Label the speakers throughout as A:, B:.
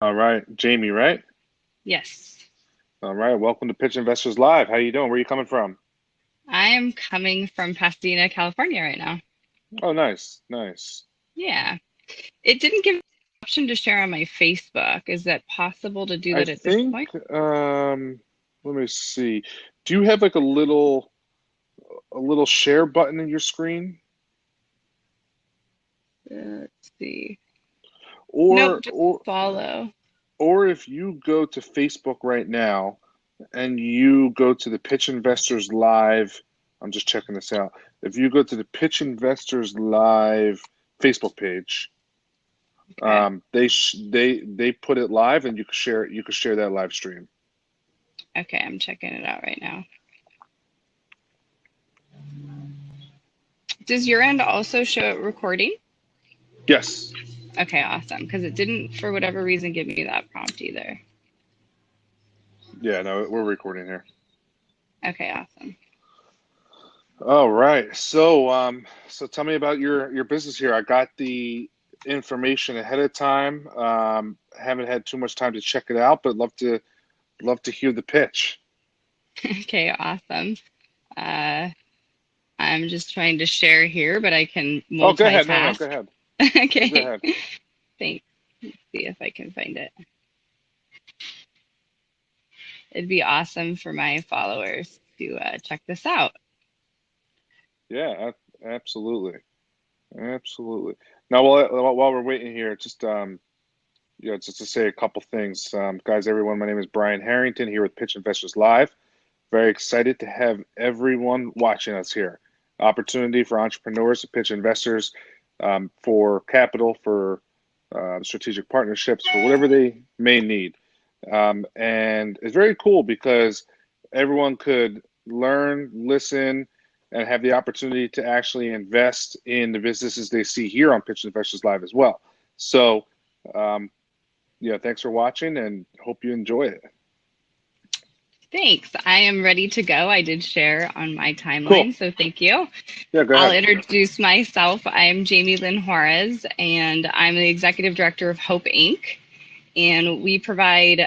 A: All right, Jamie, right?
B: Yes,
A: All right, welcome to Pitch Investors Live. How you doing? Where are you coming from?
B: I am coming from Pasadena, California right now.
A: Oh, nice, nice.
B: Yeah, it didn't give me the option to share on my Facebook. Is that possible to do
A: I
B: that at this
A: think,
B: point?
A: let me see. Do you have like a little share button in your screen?
B: Let's see. Nope,
A: Or
B: just
A: or
B: follow.
A: or if you go to Facebook right now and you go to the Pitch Investors Live, I'm just checking this out. If you go to the Pitch Investors Live Facebook page,
B: Okay.
A: they put it live, and you can share that live stream.
B: Okay, I'm checking it out right now. Does your end also show it recording?
A: Yes.
B: Okay, awesome. Because it didn't, for whatever reason, give me that prompt either.
A: Yeah, no, we're recording here.
B: Okay, awesome.
A: All right. So tell me about your business here. I got the information ahead of time. Haven't had too much time to check it out, but love to hear the pitch.
B: Okay, awesome. Uh, I'm just trying to share here, but I can
A: Oh, go ahead. No, no, go
B: multitask.
A: ahead. No, go
B: Okay,
A: ahead.
B: thanks. See if I can find it. It'd be awesome for my followers to check this out.
A: Yeah, absolutely, absolutely. Now, while we're waiting here, just to say a couple things, guys, everyone. My name is Brian Harrington here with Pitch Investors Live. Very excited to have everyone watching us here. Opportunity for entrepreneurs to pitch investors for capital, for strategic partnerships, for whatever they may need. And it's very cool because everyone could learn, listen, and have the opportunity to actually invest in the businesses they see here on Pitch Investors Live as well. So, um, yeah, thanks for watching and hope you enjoy it.
B: Thanks. I am ready to go. I did share on my
A: Cool.
B: timeline, so thank you.
A: Yeah, go
B: I'll
A: ahead.
B: introduce myself. I'm Jamie Lynn Juarez, and I'm the executive director of Hope Inc. And we provide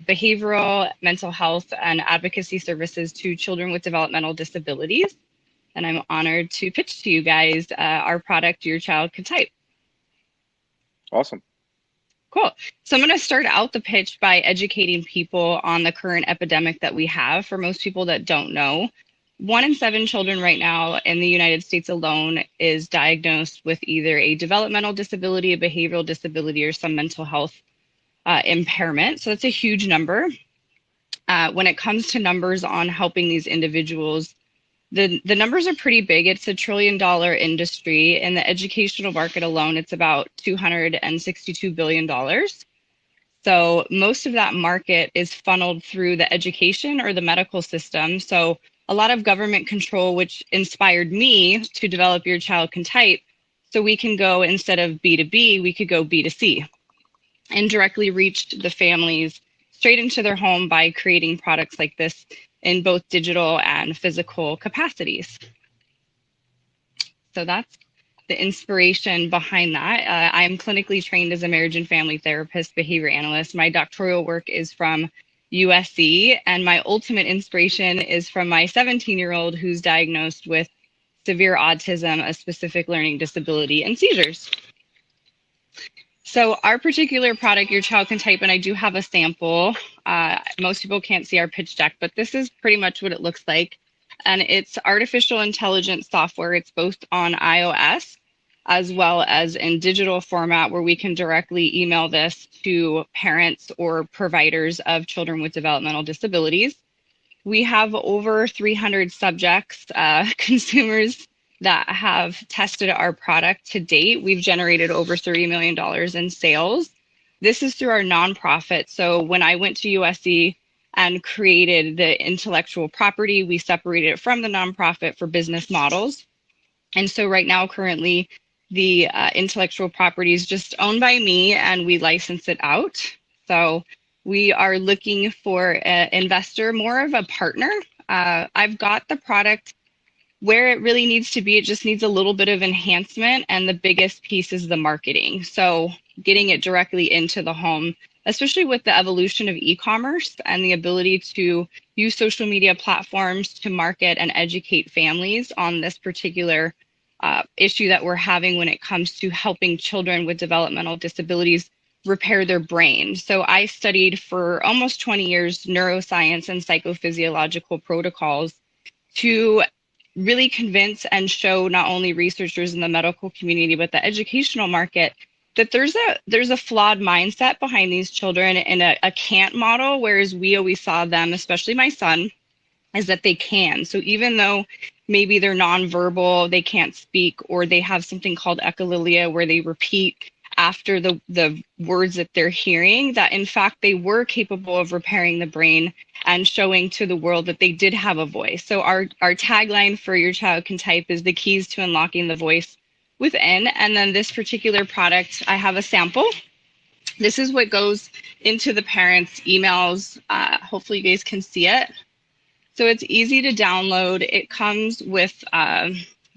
B: behavioral, mental health, and advocacy services to children with developmental disabilities. And I'm honored to pitch to you guys our product, Your Child Can Type.
A: Awesome.
B: Cool. So I'm going to start out the pitch by educating people on the current epidemic that we have. For most people that don't know, 1 in 7 children right now in the United States alone is diagnosed with either a developmental disability, a behavioral disability, or some mental health impairment. So it's a huge number. When it comes to numbers on helping these individuals, the numbers are pretty big. It's $1 trillion industry. In the educational market alone, it's about $262 billion. So most of that market is funneled through the education or the medical system. So a lot of government control, which inspired me to develop Your Child Can Type. So we can go, instead of B2B, we could go B2C and directly reach the families straight into their home by creating products like this in both digital and physical capacities. So that's the inspiration behind that. I'm clinically trained as a marriage and family therapist, behavior analyst. My doctoral work is from USC, and my ultimate inspiration is from my 17-year-old who's diagnosed with severe autism, a specific learning disability, and seizures. So our particular product, Your Child Can Type, and I do have a sample. Most people can't see our pitch deck, but this is pretty much what it looks like. And it's artificial intelligence software. It's both on iOS as well as in digital format, where we can directly email this to parents or providers of children with developmental disabilities. We have over 300 subjects, consumers that have tested our product to date. We've generated over $30 million in sales. This is through our nonprofit. So when I went to USC and created the intellectual property, we separated it from the nonprofit for business models. And so right now, currently, the intellectual property is just owned by me and we license it out. So we are looking for an investor, more of a partner. I've got the product where it really needs to be. It just needs a little bit of enhancement. And the biggest piece is the marketing. So getting it directly into the home especially with the evolution of e-commerce and the ability to use social media platforms to market and educate families on this particular issue that we're having when it comes to helping children with developmental disabilities repair their brain. So I studied for almost 20 years neuroscience and psychophysiological protocols to really convince and show not only researchers in the medical community but the educational market that there's a flawed mindset behind these children in a can't model, whereas we always saw them, especially my son, is that they can. So even though maybe they're nonverbal, they can't speak, or they have something called echolalia where they repeat after the words that they're hearing, that in fact they were capable of repairing the brain and showing to the world that they did have a voice. So our tagline for Your Child Can Type is the keys to unlocking the voice within. And then this particular product, I have a sample. This is what goes into the parents' emails. Hopefully you guys can see it. So it's easy to download. It comes with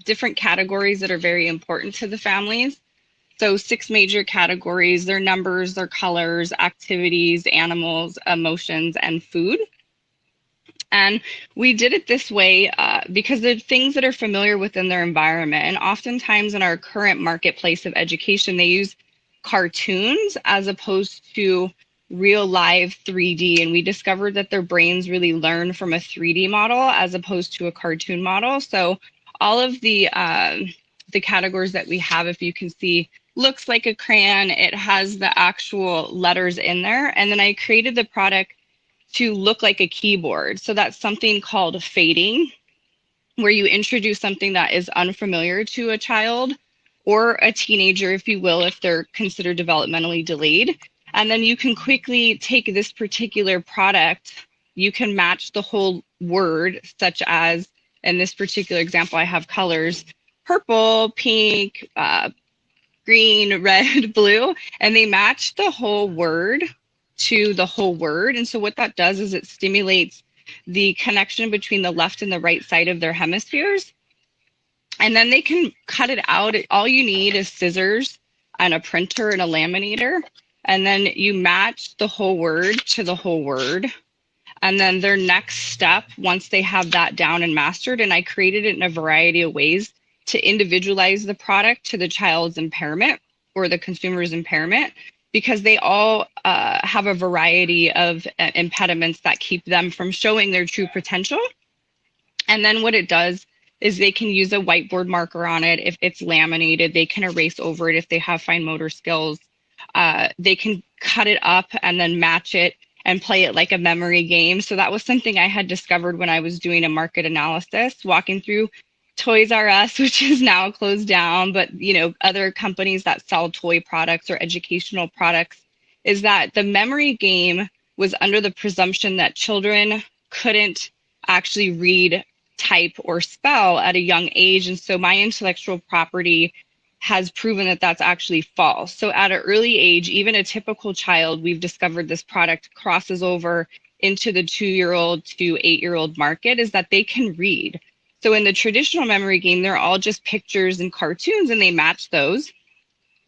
B: different categories that are very important to the families. So 6 major categories: their numbers, their colors, activities, animals, emotions, and food. And we did it this way because they're things that are familiar within their environment. And oftentimes in our current marketplace of education, they use cartoons as opposed to real live 3D. And we discovered that their brains really learn from a 3D model as opposed to a cartoon model. So all of the categories that we have, if you can see, looks like a crayon. It has the actual letters in there. And then I created the product to look like a keyboard. So that's something called fading, where you introduce something that is unfamiliar to a child or a teenager, if you will, if they're considered developmentally delayed. And then you can quickly take this particular product, you can match the whole word, such as in this particular example, I have colors: purple, pink, green, red, blue, and they match the whole word to the whole word. And so what that does is it stimulates the connection between the left and the right side of their hemispheres. And then they can cut it out. All you need is scissors and a printer and a laminator. And then you match the whole word to the whole word. And then their next step, once they have that down and mastered, and I created it in a variety of ways to individualize the product to the child's impairment or the consumer's impairment, because they all have a variety of impediments that keep them from showing their true potential. And then what it does is they can use a whiteboard marker on it. If it's laminated, they can erase over it if they have fine motor skills. They can cut it up and then match it and play it like a memory game. So that was something I had discovered when I was doing a market analysis, walking through Toys R Us, which is now closed down, but other companies that sell toy products or educational products, is that the memory game was under the presumption that children couldn't actually read, type, or spell at a young age. And so my intellectual property has proven that that's actually false. So at an early age, even a typical child, we've discovered this product crosses over into the 2-year-old to 8-year-old market, is that they can read. So in the traditional memory game, they're all just pictures and cartoons and they match those.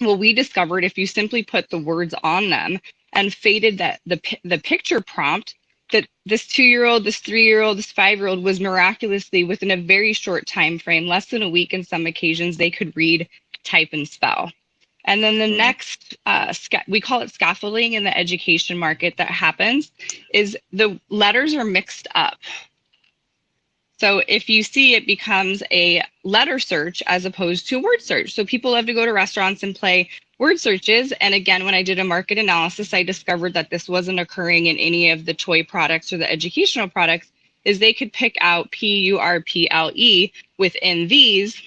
B: Well, we discovered if you simply put the words on them and faded the picture prompt, that this 2-year-old, this 3-year-old, this 5-year-old was miraculously within a very short time frame, less than a week in some occasions, they could read, type, and spell. And then the next, we call it scaffolding in the education market, that happens is the letters are mixed up. So if you see, it becomes a letter search as opposed to a word search. So people love to go to restaurants and play word searches. And again, when I did a market analysis, I discovered that this wasn't occurring in any of the toy products or the educational products, is they could pick out PURPLE within these,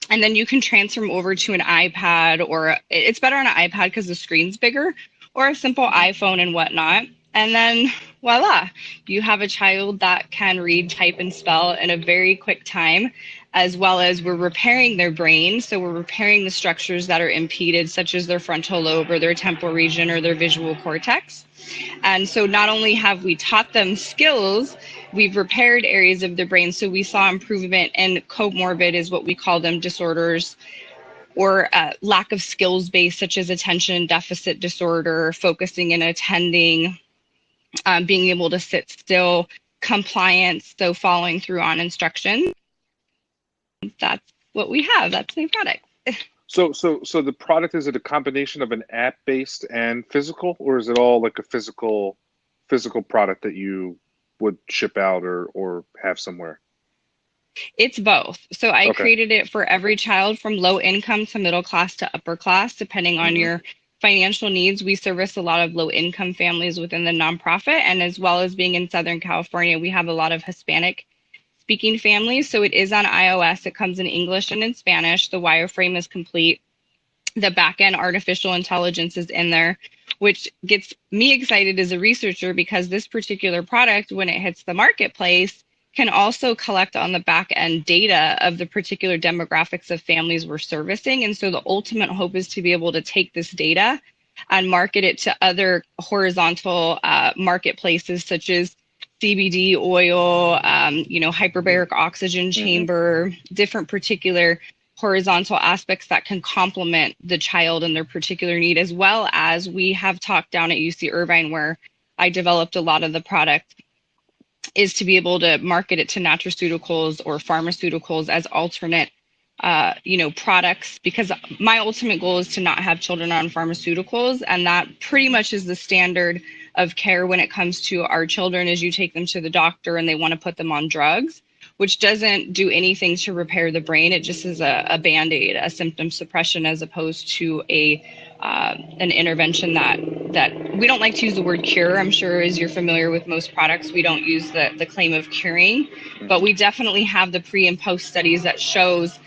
B: and then you can transfer them over to an iPad, or it's better on an iPad because the screen's bigger, or a simple iPhone and whatnot. And then voila, you have a child that can read, type, and spell in a very quick time, as well as we're repairing their brain. So we're repairing the structures that are impeded, such as their frontal lobe or their temporal region or their visual cortex. And so not only have we taught them skills, we've repaired areas of their brain. So we saw improvement in comorbid, is what we call them, disorders, or lack of skills base, such as attention deficit disorder, focusing and attending, being able to sit still, compliance, so following through on instructions. That's what we have. That's the product.
A: So the product, is it a combination of an app based and physical, or is it all like a physical product that you would ship out or have somewhere?
B: It's both. So I
A: Okay.
B: created it for every child from low income to middle class to upper class, depending on
A: Hmm.
B: your financial needs. We service a lot of low income families within the nonprofit, and as well as being in Southern California, we have a lot of Hispanic speaking families. So it is on iOS. It comes in English and in Spanish. The wireframe is complete. The back end artificial intelligence is in there, which gets me excited as a researcher because this particular product, when it hits the marketplace, can also collect on the back end data of the particular demographics of families we're servicing. And so the ultimate hope is to be able to take this data and market it to other horizontal marketplaces such as CBD oil, hyperbaric oxygen
A: Hmm.
B: chamber, different particular horizontal aspects that can complement the child and their particular need, as well as we have talked down at UC Irvine where I developed a lot of the product, is to be able to market it to nutraceuticals or pharmaceuticals as alternate products, because my ultimate goal is to not have children on pharmaceuticals, and that pretty much is the standard of care when it comes to our children. Is you take them to the doctor and they want to put them on drugs, which doesn't do anything to repair the brain. It just is a band-aid, a symptom suppression, as opposed to an intervention that we don't like to use the word cure. I'm sure as you're familiar with most products, we don't use the claim of curing, but
A: Hmm.
B: we definitely have the pre and post studies that shows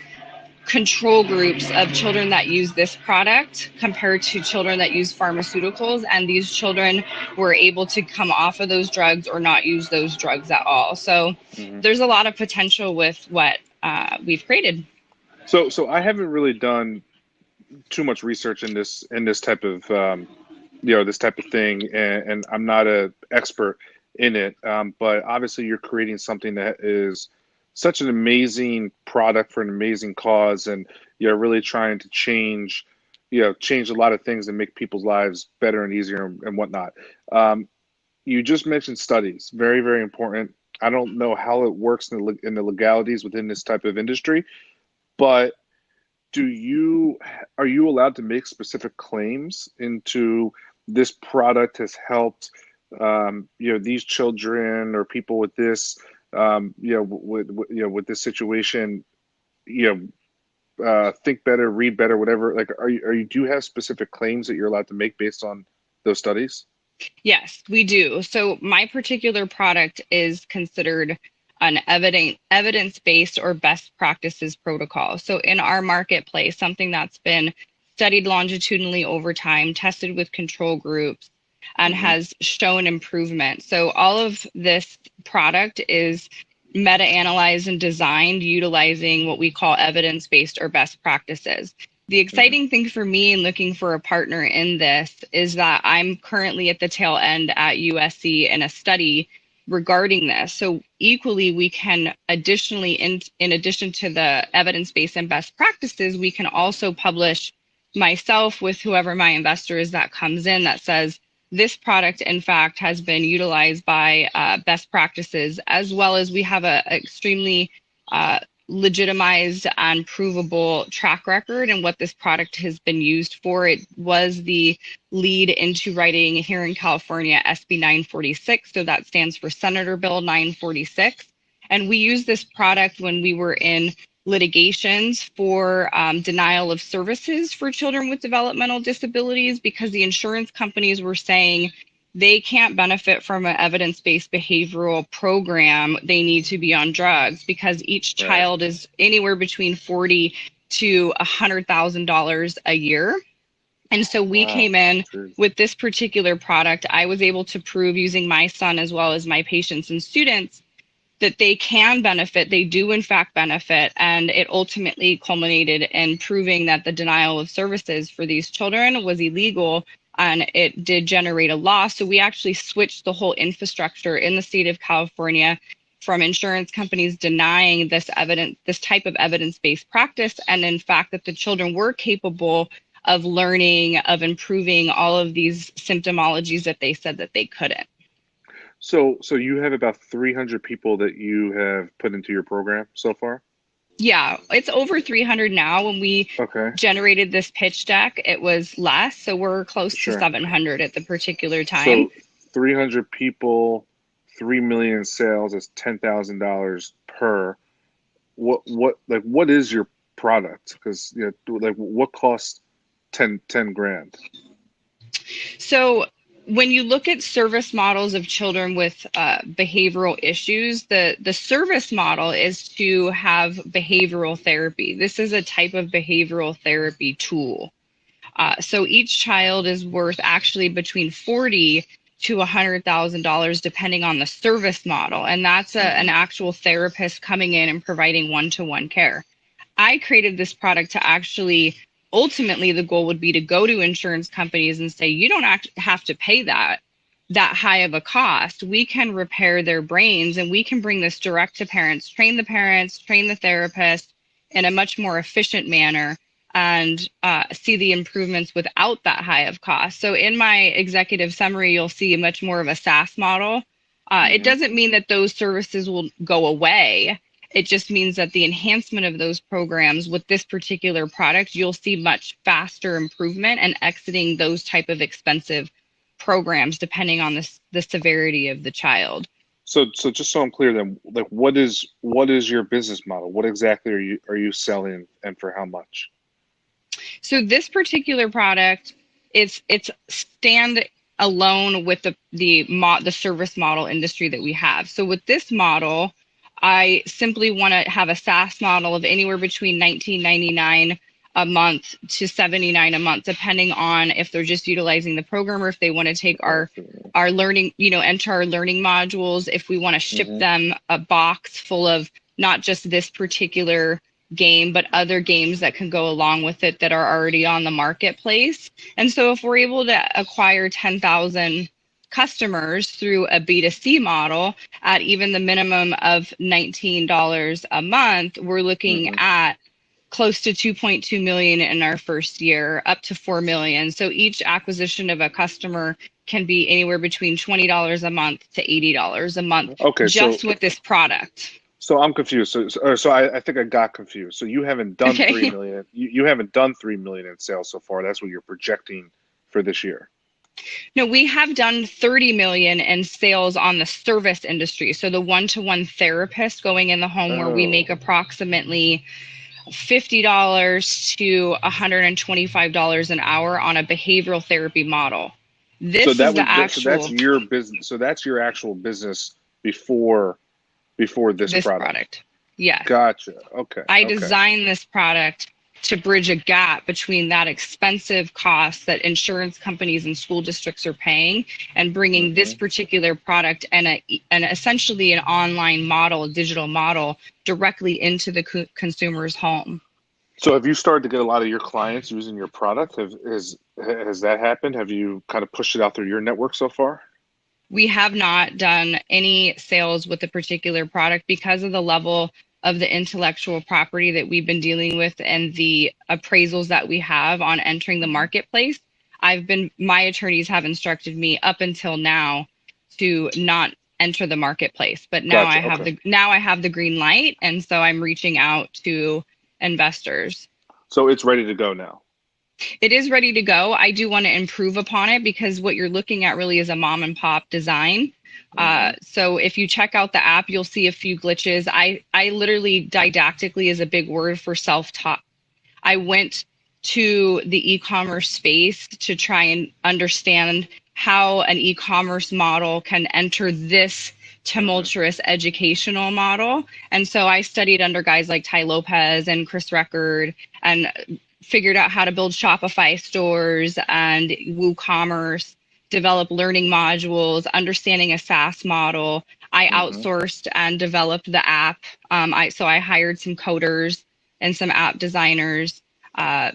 B: control groups of children that use this product compared to children that use pharmaceuticals, and these children were able to come off of those drugs or not use those drugs at all. So
A: Hmm.
B: there's a lot of potential with what we've created.
A: So I haven't really done too much research in this type of this type of thing, and I'm not a expert in it. But obviously, you're creating something that is such an amazing product for an amazing cause, and you're really trying to change a lot of things and make people's lives better and easier and whatnot. Um, you just mentioned studies, very, very important. I don't know how it works in the legalities within this type of industry, but do you are you allowed to make specific claims into this product has helped these children or people with this with this situation, think better, read better, whatever, like are you do you have specific claims that you're allowed to make based on those studies?
B: Yes, we do. So my particular product is considered an evidence-based or best practices protocol. So in our marketplace, something that's been studied longitudinally over time, tested with control groups, and
A: Hmm.
B: has shown improvement. So all of this product is meta-analyzed and designed utilizing what we call evidence-based or best practices. The
A: Hmm.
B: exciting thing for me in looking for a partner in this is that I'm currently at the tail end at USC in a study regarding this. So equally, we can additionally, in addition to the evidence-based and best practices, we can also publish myself with whoever my investor is that comes in that says this product, in fact, has been utilized by best practices, as well as we have a extremely uh, legitimized and provable track record and what this product has been used for. It was the lead into writing here in California SB 946. So that stands for Senator Bill 946. And we used this product when we were in litigations for denial of services for children with developmental disabilities, because the insurance companies were saying they can't benefit from an evidence-based behavioral program. They need to be on drugs because each
A: Right.
B: child is anywhere between $40 to $100,000 a year. And so we
A: Wow.
B: came in
A: Jeez.
B: with this particular product. I was able to prove using my son as well as my patients and students that they can benefit. They do, in fact, benefit. And it ultimately culminated in proving that the denial of services for these children was illegal, and it did generate a loss. So we actually switched the whole infrastructure in the state of California from insurance companies denying this type of evidence-based practice, and in fact that the children were capable of learning, of improving all of these symptomologies that they said that they couldn't.
A: So you have about 300 people that you have put into your program so far?
B: Yeah, it's over 300 now. When we
A: Okay,
B: generated this pitch deck, it was less. So we're close to
A: sure.
B: 700 at the particular time.
A: So 300 people, 3 million sales is $10,000 per. What is your product? Because like what costs 10 grand?
B: So when you look at service models of children with behavioral issues, the service model is to have behavioral therapy. This is a type of behavioral therapy tool. So each child is worth actually between 40 to $100,000 depending on the service model, and that's an actual therapist coming in and providing one-to-one care. I created this product to actually, ultimately the goal would be to go to insurance companies and say, you don't have to pay that high of a cost. We can repair their brains and we can bring this direct to parents, train the therapist in a much more efficient manner, and see the improvements without that high of cost. So in my executive summary, you'll see much more of a SaaS model. It
A: Hmm.
B: doesn't mean that those services will go away. It just means that the enhancement of those programs with this particular product, you'll see much faster improvement and exiting those type of expensive programs depending on the severity of the child.
A: So just so I'm clear, then, like, what is your business model? What exactly are you selling, and for how much?
B: So this particular product, it's stand alone with the service model industry that we have. So with this model, I simply want to have a SaaS model of anywhere between 19.99 a month to 79 a month, depending on if they're just utilizing the program or if they want to take our learning, enter our learning modules, if we want to ship
A: Hmm.
B: them a box full of not just this particular game, but other games that can go along with it that are already on the marketplace. And so if we're able to acquire 10,000 customers through a B2C model at even the minimum of $19 a month, we're looking
A: Hmm.
B: at close to 2.2 million in our first year, up to 4 million. So each acquisition of a customer can be anywhere between $20 a month to $80 a month
A: Okay,
B: just with this product.
A: so I'm confused. So I think I got confused. So you haven't done 3
B: Okay.
A: million. You haven't done 3 million in sales so far. That's what you're projecting for this year.
B: No, we have done 30 million in sales on the service industry. So the one-to-one therapist going in the home where we make
A: Oh,
B: approximately $50 to $125 an hour on a behavioral therapy model.
A: so
B: This is
A: that
B: the
A: was so that's
B: actual
A: your business. So that's your actual business before this
B: this
A: product.
B: product. Yes.
A: Gotcha. Okay.
B: I
A: Okay.
B: designed this product to bridge a gap between that expensive cost that insurance companies and school districts are paying and bringing this
A: Hmm.
B: particular product and essentially an online model, a digital model directly into the consumer's home.
A: So have you started to get a lot of your clients using your product? Has that happened? Have you kind of pushed it out through your network so far?
B: We have not done any sales with a particular product because of the level of the intellectual property that we've been dealing with and the appraisals that we have on entering the
A: Hmm.
B: marketplace. My attorneys have instructed me up until now to not enter the marketplace, but
A: Gotcha. Okay.
B: now I have the green light, and so I'm reaching out to investors.
A: So it's ready to go now.
B: It is ready to go. I do want to improve upon it because what you're looking at really is a mom and pop design.
A: Hmm.
B: So if you check out the app, you'll see a few glitches. I literally didactically is a big word for self-taught. I went to the e-commerce space to try and understand how an e-commerce model can enter this
A: Hmm.
B: tumultuous educational model. And so I studied under guys like Ty Lopez and Chris Record and figured out how to build Shopify stores and WooCommerce, develop learning modules, understanding a SaaS model. I
A: Hmm.
B: outsourced and developed the app. I hired some coders and some app designers, uh,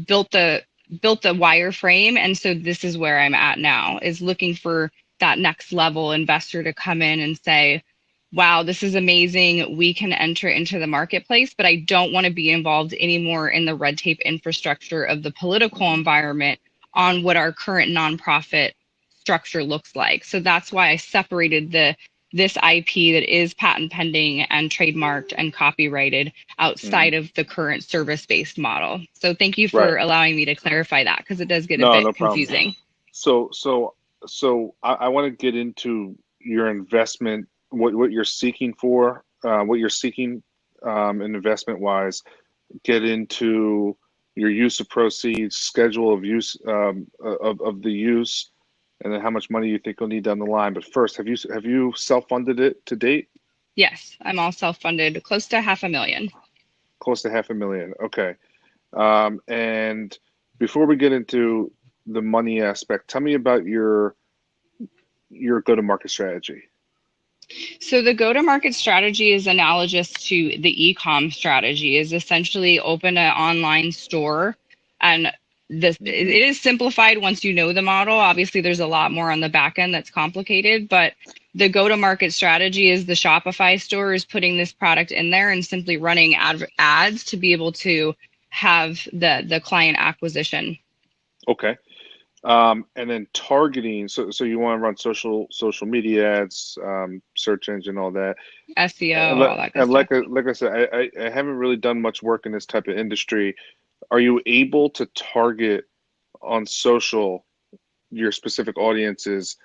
B: built the built the wireframe, and so this is where I'm at now, is looking for that next level investor to come in and say, wow, this is amazing. We can enter into the marketplace, but I don't want to be involved anymore in the red tape infrastructure of the political
A: Hmm.
B: environment on what our current nonprofit structure looks like. So that's why I separated this IP that is patent pending and trademarked and copyrighted
A: Hmm.
B: outside of the current service-based model. So thank you
A: Right.
B: for allowing me to clarify that because it does get a
A: No,
B: bit
A: no problem.
B: confusing.
A: So, I want to get into your investment, what you're seeking for, what you're seeking, in investment wise. Get into your use of proceeds, schedule of use, of the use, and then how much money you think you'll need down the line. But first, have you self-funded it to date?
B: Yes, I'm all self-funded, close to 500,000.
A: Close to 500,000. Okay. And before we get into the money aspect, tell me about your go-to-market strategy.
B: So the go-to-market strategy is analogous to the e-com strategy, is essentially open an online store and this it
A: Hmm.
B: is simplified once you know the model. Obviously, there's a lot more on the back end that's complicated, but the go-to-market strategy is the Shopify store is putting this product in there and simply running ads to be able to have the client acquisition.
A: Okay. And then targeting. So you want to run social media ads, search engine, all that.
B: SEO,
A: And,
B: all that good
A: and
B: stuff.
A: like I said, I haven't really done much work in this type of industry. Are you able to target on social your specific audiences?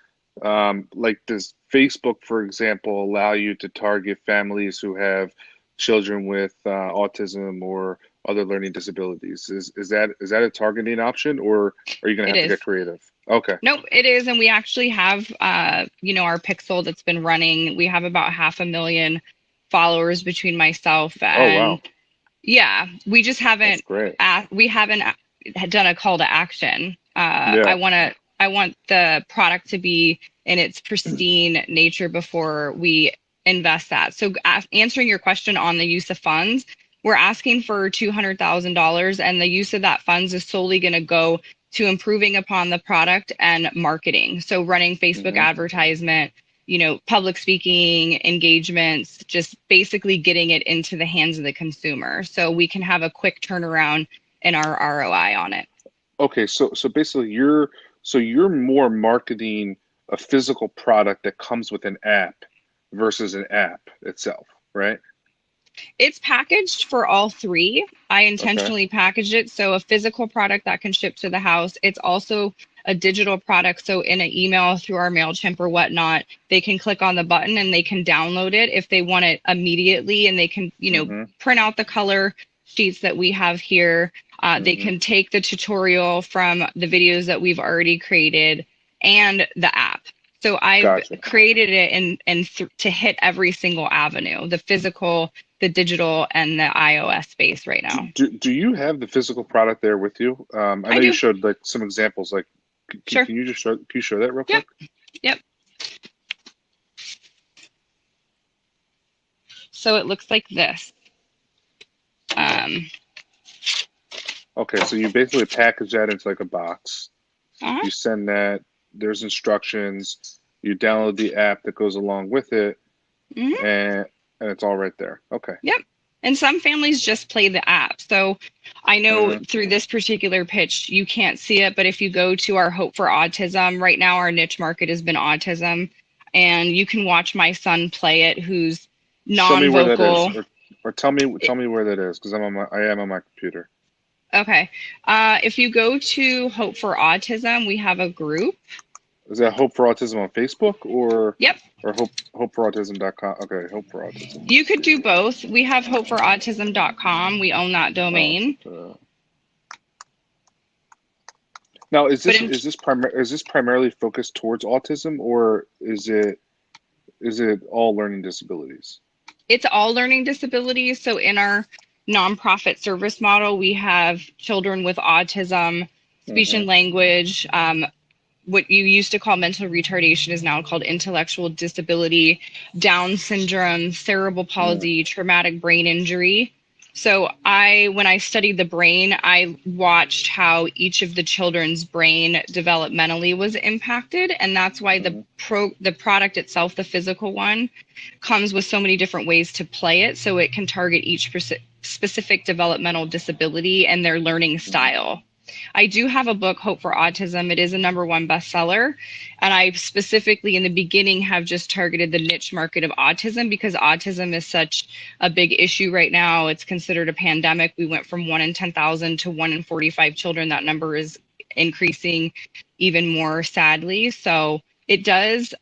A: Like does Facebook, for example, allow you to target families who have children with autism or other learning disabilities? Is that a targeting option, or are you going to
B: It
A: have to get
B: is.
A: creative? Okay.
B: Nope, it is. And we actually have, our Pixel that's been running. We have about 500,000 followers between myself
A: Oh,
B: and,
A: wow.
B: yeah, we just
A: That's
B: haven't,
A: great.
B: we haven't done a call to action.
A: Yeah.
B: I want the product to be in its pristine nature before we invest that. So answering your question on the use of funds, we're asking for $200,000 and the use of that funds is solely going to go to improving upon the product and marketing. So running Facebook
A: Hmm.
B: advertisement, public speaking engagements, just basically getting it into the hands of the consumer so we can have a quick turnaround in our ROI on it.
A: Okay, so basically you're more marketing a physical product that comes with an app versus an app itself, right?
B: It's packaged for all three. I
A: Okay.
B: intentionally packaged it so a physical product that can ship to the house. It's also a digital product. So in an email through our MailChimp or whatnot, they can click on the button and they can download it if they want it immediately. And they can,
A: Hmm.
B: print out the color sheets that we have here. They
A: Hmm.
B: can take the tutorial from the videos that we've already created and the app. So I've
A: Gotcha.
B: created it to hit every single avenue, the physical, the digital, and the iOS space right
A: Do,
B: now.
A: do, do you have the physical product there with you? I
B: I
A: know you
B: do.
A: showed like some examples. Like,
B: Sure.
A: can you show that real
B: Yep.
A: quick?
B: Yep. So it looks like this. Um,
A: Okay, so you basically package that into like a box.
B: uh-huh.
A: You send that. There's instructions. You download the app that goes along with it,
B: Hmm.
A: and it's all right there. Okay.
B: Yep. And some families just play the app. So I know
A: Hmm.
B: through this particular pitch, you can't see it, but if you go to our Hope for Autism, right now our niche market has been autism, and you can watch my son play it, who's
A: Show me where that is,
B: non-vocal.
A: or tell me where that is, because I am on my computer.
B: Okay. If you go to Hope for Autism, we have a group.
A: Is that Hope for Autism on Facebook
B: Yep.
A: or hopeforautism.com? Okay, Hope for Autism.
B: You could do both. We have hopeforautism.com. We own that
A: Oh,
B: domain.
A: now
B: But in,
A: is this primarily focused towards autism, or is it all learning disabilities?
B: it's all learning disabilities. So in our nonprofit service model, we have children with autism, speech
A: Hmm.
B: and language. What you used to call mental retardation is now called intellectual disability, Down syndrome, cerebral
A: Mm.
B: palsy, traumatic brain injury. So when I studied the brain, I watched how each of the children's brain developmentally was impacted, and that's why
A: Hmm.
B: the product itself, the physical one, comes with so many different ways to play it, so it can target each specific developmental disability and their learning
A: Hmm.
B: style. I do have a book, Hope for Autism. It is a #1 bestseller. And I specifically, in the beginning, have just targeted the niche market of autism because autism is such a big issue right now. It's considered a pandemic. We went from 1 in 10,000 to 1 in 45 children. That number is increasing even more, sadly. So it does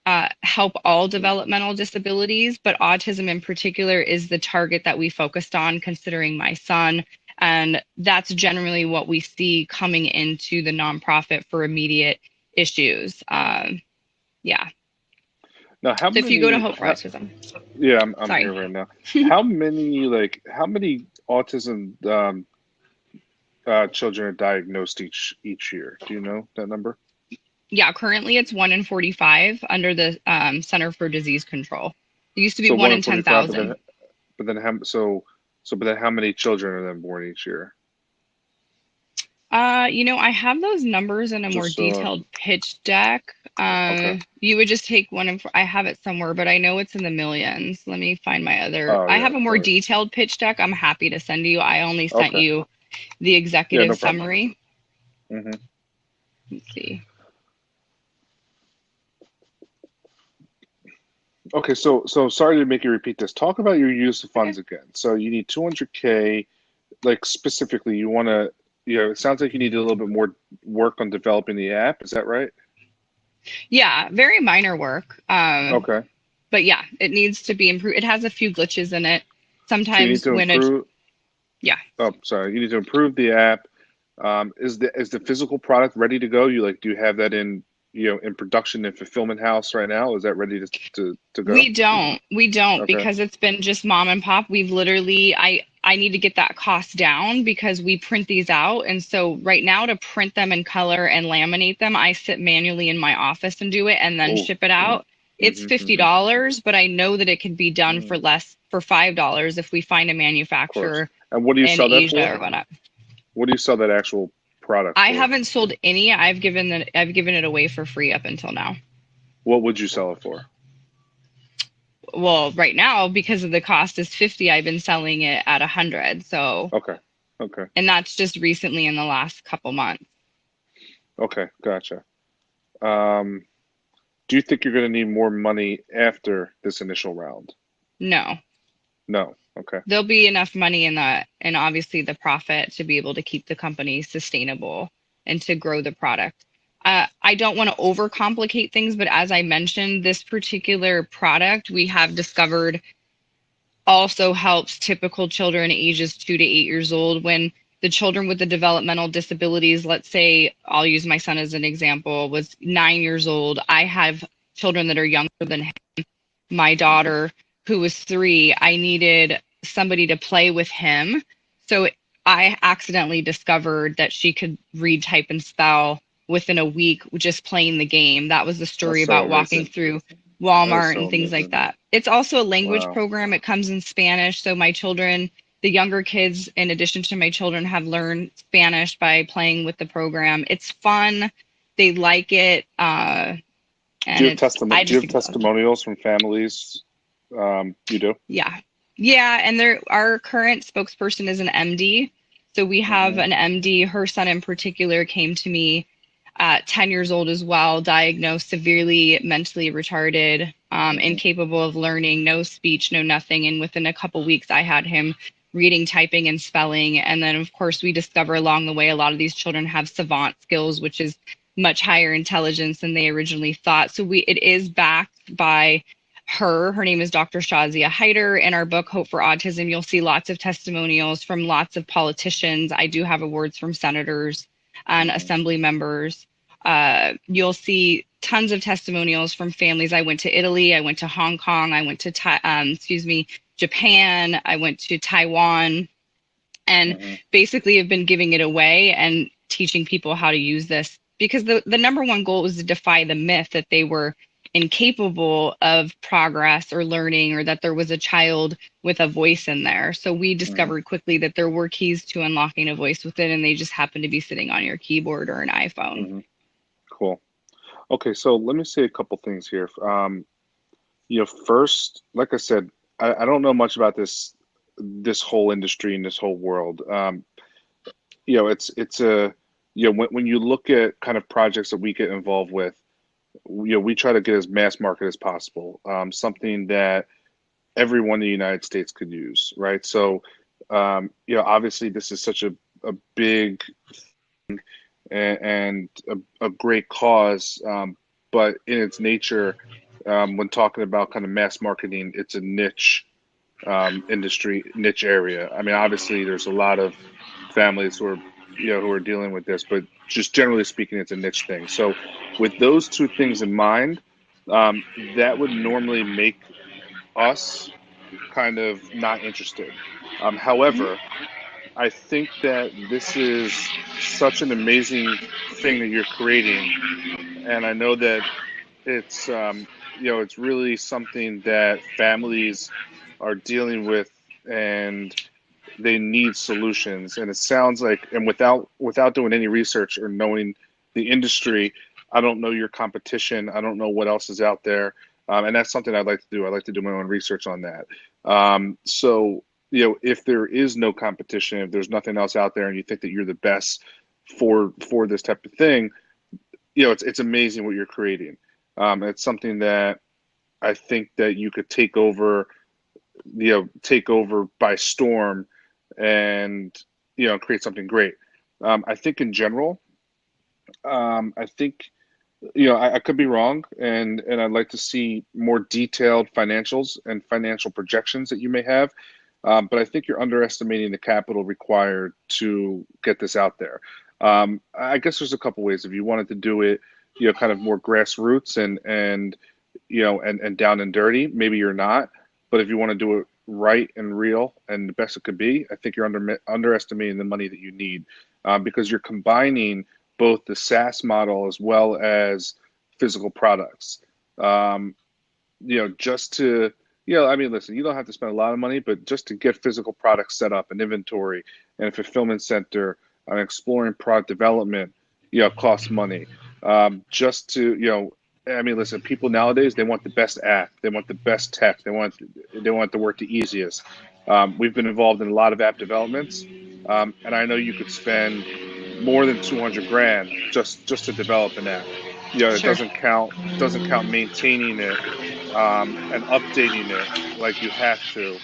B: help all developmental disabilities, but autism in particular is the target that we focused on, considering my son. And that's generally what we see coming into the nonprofit for immediate issues. Yeah.
A: Now, how
B: So if you go to
A: many?
B: Hope for Autism,
A: Yeah, I'm here
B: sorry.
A: right now. How many autism children are diagnosed each year? Do you know that number?
B: Yeah, currently it's 1 in 45 under the Center for Disease Control. It used to be
A: So
B: 1
A: one in
B: in
A: 45,
B: 10,000.
A: but then how but then how many children are then born each year?
B: I have those numbers in a more
A: Just so
B: detailed pitch deck.
A: okay.
B: You would just take I have it somewhere, but I know it's in the millions. Let me find my other.
A: Oh
B: I
A: yeah,
B: have a
A: of
B: more
A: course.
B: detailed pitch deck. I'm happy to send you. I only sent
A: Okay.
B: you the
A: Yeah,
B: executive
A: no problem.
B: summary.
A: Hmm.
B: Let's see.
A: Okay, so sorry to make you repeat this. Talk about your use of
B: Okay.
A: funds again. So you need 200K, like specifically, you want to, it sounds like you need a little bit more work on developing the app. Is that right?
B: Yeah, very minor work.
A: Okay.
B: But yeah, it needs to be improved. It has a few glitches in it.
A: So you need
B: Sometimes
A: to improve.
B: yeah.
A: Oh, sorry. You need to improve the app. Is the physical product ready to go? Do you have that in, in production and fulfillment house right now? Is that ready to go?
B: We don't
A: Okay.
B: because it's been just mom and pop. We've literally, I need to get that cost down because we print these out. And so right now to print them in color and laminate them, I sit manually in my office and do it and then
A: Oh.
B: ship it out. It's
A: Mm-hmm, mm-hmm.
B: $50, but I know that it can be done for
A: Mm,
B: less, for $5 if we find a
A: of course.
B: manufacturer
A: And what do you
B: in
A: sell that
B: Asia
A: for?
B: or whatnot.
A: What do you sell that actual product
B: I
A: for?
B: haven't sold any. I've given it away for free up until now.
A: What would you sell it for?
B: Well, right now, because of the cost is 50, I've been selling it at 100. So,
A: Okay. Okay.
B: and that's just recently in the last couple months.
A: Okay. Gotcha. Um, do you think you're going to need more money after this initial round?
B: No,
A: No. Okay.
B: there'll be enough money in that, and obviously the profit to be able to keep the company sustainable and to grow the product. I don't want to overcomplicate things, but as I mentioned, this particular product we have discovered also helps typical children ages 2 to 8 years old when the children with the developmental disabilities, let's say I'll use my son as an example, was 9 years old. I have children that are younger than him. My
A: Hmm.
B: daughter, who was 3, I needed somebody to play with him. So I accidentally discovered that she could read, type, and spell within a week just playing the game. That was the story
A: That's so
B: about walking
A: amazing.
B: through
A: That is
B: Walmart
A: so
B: and things like
A: amazing.
B: that. It's also a language
A: Wow.
B: program. It comes in Spanish. So my children, the younger kids, in addition to my children, have learned Spanish by playing with the program. It's fun. They like it.
A: Do
B: And
A: you have
B: I
A: do you
B: just
A: have
B: think it's fun.
A: testimonials from families? You do?
B: Yeah. Yeah. And our current spokesperson is an MD. So we have
A: Hmm.
B: an MD. Her son in particular came to me at 10 years old as well, diagnosed severely mentally retarded,
A: Hmm.
B: incapable of learning, no speech, no nothing. And within a couple weeks, I had him reading, typing, and spelling. And then, of course, we discover along the way a lot of these children have savant skills, which is much higher intelligence than they originally thought. So it is backed by her name is Dr. Shazia Hyder. In our book, Hope for Autism, you'll see lots of testimonials from lots of politicians. I do have awards from senators and
A: Hmm.
B: assembly members. You'll see tons of testimonials from families. I went to Italy, I went to Hong Kong, I went to Japan, I went to Taiwan, and
A: Hmm.
B: basically have been giving it away and teaching people how to use this because the #1 goal was to defy the myth that they were incapable of progress or learning, or that there was a child with a voice in there. So we
A: Hmm.
B: discovered quickly that there were keys to unlocking a voice within, and they just happen to be sitting on your keyboard or an iPhone.
A: Hmm. Cool. Okay, so let me say a couple things here. First, like I said, I don't know much about this whole industry and this whole world. It's a when you look at kind of projects that we get involved with, we try to get as mass market as possible. Something that everyone in the United States could use, right? So, obviously this is such a big and a great cause, but in its nature, when talking about kind of mass marketing, it's a niche industry, niche area. I mean, obviously, there's a lot of families who are dealing with this, but just generally speaking, it's a niche thing. So, with those two things in mind, that would normally make us kind of not interested.
B: Mhm.
A: However, I think that this is such an amazing thing that you're creating, and I know that it's it's really something that families are dealing with, and they need solutions. And it sounds like, and without doing any research or knowing the industry, I don't know your competition. I don't know what else is out there, and that's something I'd like to do. I'd like to do my own research on that. So if there is no competition, if there's nothing else out there, and you think that you're the best for this type of thing, it's amazing what you're creating. It's something that I think that you could take over by storm, and create something great. I think in general, I think I could be wrong, and I'd like to see more detailed financials and financial projections that you may have. But I think you're underestimating the capital required to get this out there. I guess there's a couple ways. If you wanted to do it, kind of more grassroots and down and dirty, maybe you're not. But if you want to do it right and real and the best it could be, I think you're underestimating the money that you need, because you're combining both the SaaS model as well as physical products. Um, just to, I mean, listen, you don't have to spend a lot of money, but just to get physical products set up, and inventory, and a fulfillment center, and exploring product development, costs money. Just to, I mean, listen, people nowadays, they want the best app, they want the best tech, they want to work the easiest. We've been involved in a lot of app developments, and I know you could spend more than 200 grand just to develop an app. It
B: Sure.
A: doesn't count maintaining it, and updating it like you have to,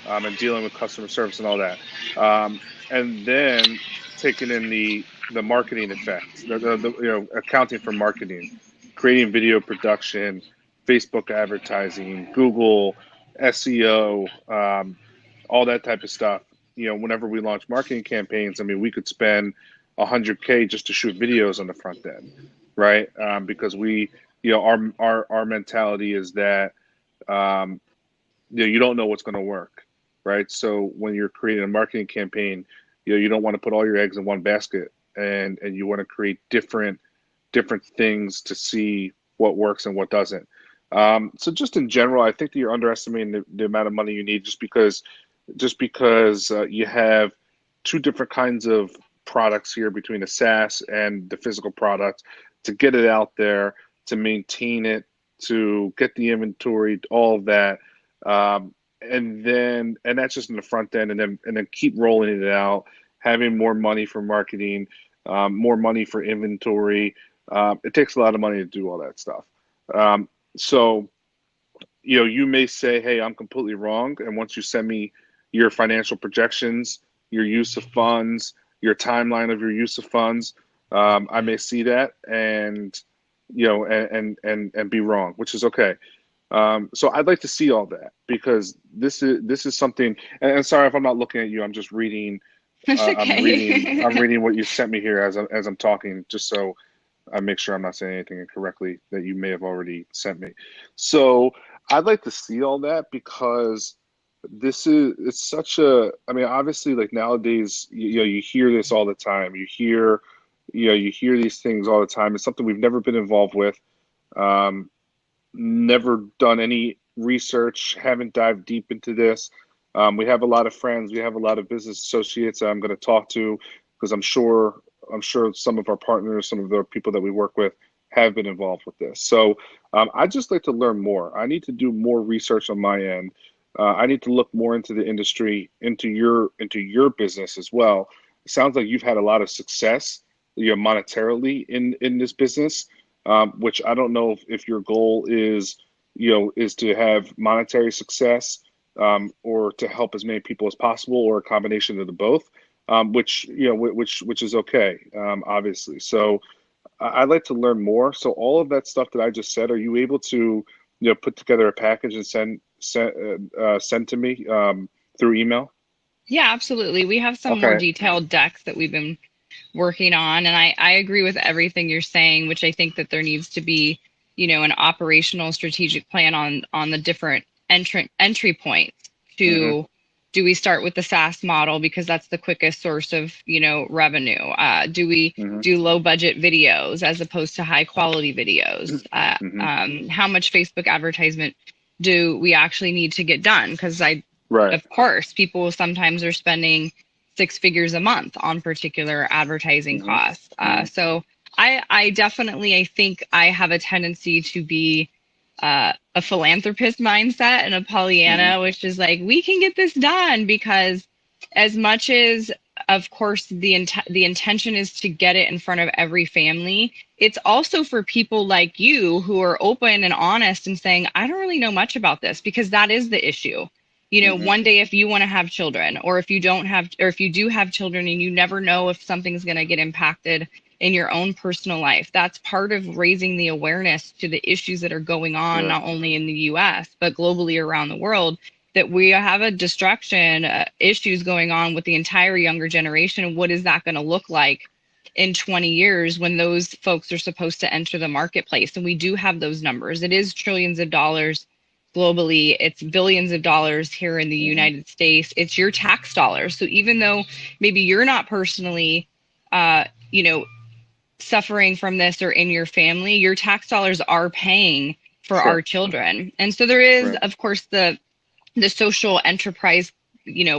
A: and dealing with customer service and all that, and then taking in the marketing effects, accounting for marketing, creating video production, Facebook advertising, Google SEO, all that type of stuff. Whenever we launch marketing campaigns, I mean, we could spend 100K just to shoot videos on the front end, right? Because our mentality is that, um, you don't know what's going to work, right? So when you're creating a marketing campaign, you don't want to put all your eggs in one basket, and you want to create different things to see what works and what doesn't. So just in general, I think that you're underestimating the amount of money you need, just because you have two different kinds of products here between the SaaS and the physical product, to get it out there, to maintain it, to get the inventory, all of that. And that's just in the front end, and then keep rolling it out, having more money for marketing, more money for inventory. It takes a lot of money to do all that stuff. So you may say, "Hey, I'm completely wrong," and once you send me your financial projections, your use of funds, your timeline of your use of funds, I may see that, and and be wrong, which is okay. So I'd like to see all that, because this is something. And sorry if I'm not looking at you. I'm just reading.
B: That's
A: I'm reading.
B: okay.
A: I'm reading what you sent me here as I'm talking, just so I make sure I'm not saying anything incorrectly that you may have already sent me. So I'd like to see all that, because it's such a. I mean, obviously, like nowadays, you hear this all the time. You hear these things all the time. It's something we've never been involved with. Um, never done any research, haven't dived deep into this. We have a lot of friends, we have a lot of business associates that I'm going to talk to because I'm sure some of our partners, some of the people that we work with have been involved with this. So I'd just like to learn more. I need to do more research on my end. I need to look more into the industry, into your business as well. It sounds like you've had a lot of success, monetarily in this business, which I don't know if your goal is to have monetary success, or to help as many people as possible, or a combination of the both, which which is okay, obviously. So I'd like to learn more. So all of that stuff that I just said, are you able to put together a package and send to me through email?
B: Yeah, absolutely. We have some more
A: Okay.
B: detailed decks that we've been working on. And I agree with everything you're saying, which I think that there needs to be, an operational strategic plan on the different entry points
A: Hmm.
B: to do we start with the SaaS model because that's the quickest source of, revenue? Do we
A: Hmm.
B: do low budget videos as opposed to high quality videos?
A: Hmm.
B: How much Facebook advertisement do we actually need to get done? Because
A: Right.
B: of course, people sometimes are spending six figures a month on particular advertising
A: Hmm.
B: costs.
A: Hmm.
B: So I definitely, I think I have a tendency to be a philanthropist mindset and a
A: Hmm.
B: Pollyanna, which is like, we can get this done because as much as, of course, the intention is to get it in front of every family, it's also for people like you who are open and honest and saying, I don't really know much about this because that is the issue.
A: Hmm.
B: One day if you want to have children, or if you don't have, or if you do have children and you never know if something's going to get impacted in your own personal life, that's part of raising the awareness to the issues that are going on,
A: Yeah.
B: not only in the US, but globally around the world. That we have a destruction issues going on with the entire younger generation. What is that going to look like in 20 years when those folks are supposed to enter the marketplace? And we do have those numbers. It is trillions of dollars globally, it's billions of dollars here in the
A: Hmm.
B: United States. It's your tax dollars. So even though maybe you're not personally, uh, you know, suffering from this or in your family, your tax dollars are paying for our
A: Sure.
B: children. And so there is,
A: Right.
B: of course, the social enterprise,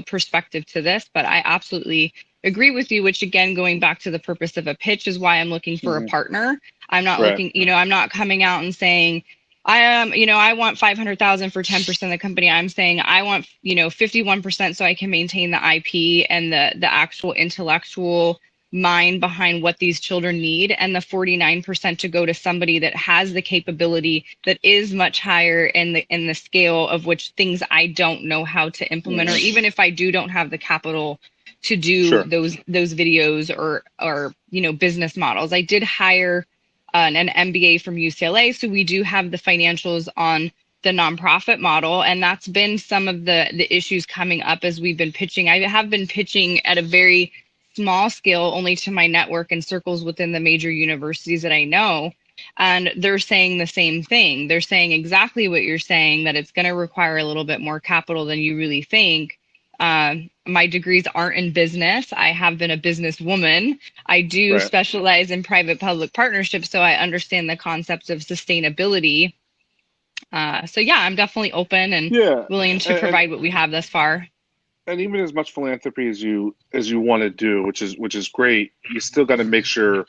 B: perspective to this, but I absolutely agree with you, which again, going back to the purpose of a pitch is why I'm looking for a
A: Hmm.
B: partner. I'm not
A: Right.
B: looking, I'm not coming out and saying, I am, I want 500,000 for 10% of the company. I'm saying I want, 51% so I can maintain the IP and the actual intellectual mind behind what these children need, and the 49% to go to somebody that has the capability that is much higher in the scale of which things I don't know how to implement, or
A: Hmm.
B: even if I don't have the capital to do
A: Sure.
B: those videos or business models. I did hire an MBA from UCLA, so we do have the financials on the nonprofit model, and that's been some of the issues coming up as we've been pitching. I have been pitching at a very small scale only to my network and circles within the major universities that I know. And they're saying the same thing. They're saying exactly what you're saying, that it's going to require a little bit more capital than you really think. My degrees aren't in business. I have been a businesswoman. I do
A: Right.
B: specialize in private public partnerships, so I understand the concepts of sustainability. So, yeah, I'm definitely open and
A: Yeah.
B: willing to
A: And
B: provide what we have thus far.
A: and even as much philanthropy as you want to do, which is great, you still got to make sure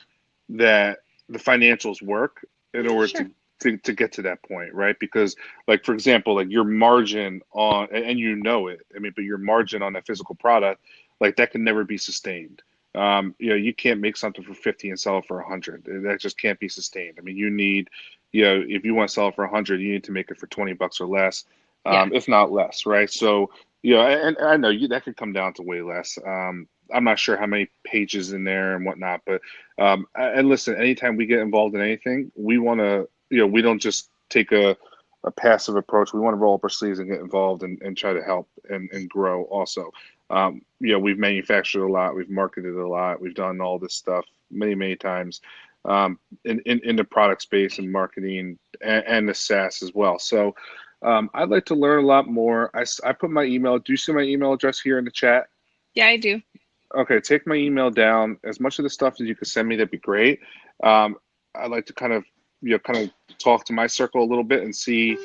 A: that the financials work in order
B: Sure.
A: to get to that point, right? Because, like, for example, like your margin on, and you know it, I mean, but your margin on that physical product, like, that can never be sustained. You can't make something for 50 and sell it for 100. That just can't be sustained. I mean, you need, if you want to sell it for 100, you need to make it for 20 bucks or less,
B: Yeah.
A: if not less, right? So, and I know that could come down to way less. I'm not sure how many pages in there and whatnot, but and listen, anytime we get involved in anything, we want to, we don't just take a passive approach. We want to roll up our sleeves and get involved and try to help and grow also. We've manufactured a lot, we've marketed a lot, we've done all this stuff many, many times, in the product space and marketing and the SaaS as well. So, I'd like to learn a lot more. I put my email. Do you see my email address here in the chat?
B: Yeah, I do.
A: Okay, take my email down. As much of the stuff as you could send me, that'd be great. Um, I'd like to kind of kind of talk to my circle a little bit and see,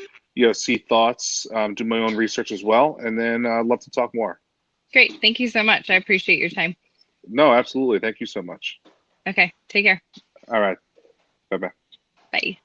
A: see thoughts, do my own research as well, and then I'd love to talk more.
B: Great. Thank you so much. I appreciate your time.
A: No, absolutely. Thank you so much.
B: Okay. Take care.
A: All right. Bye bye.
B: Bye.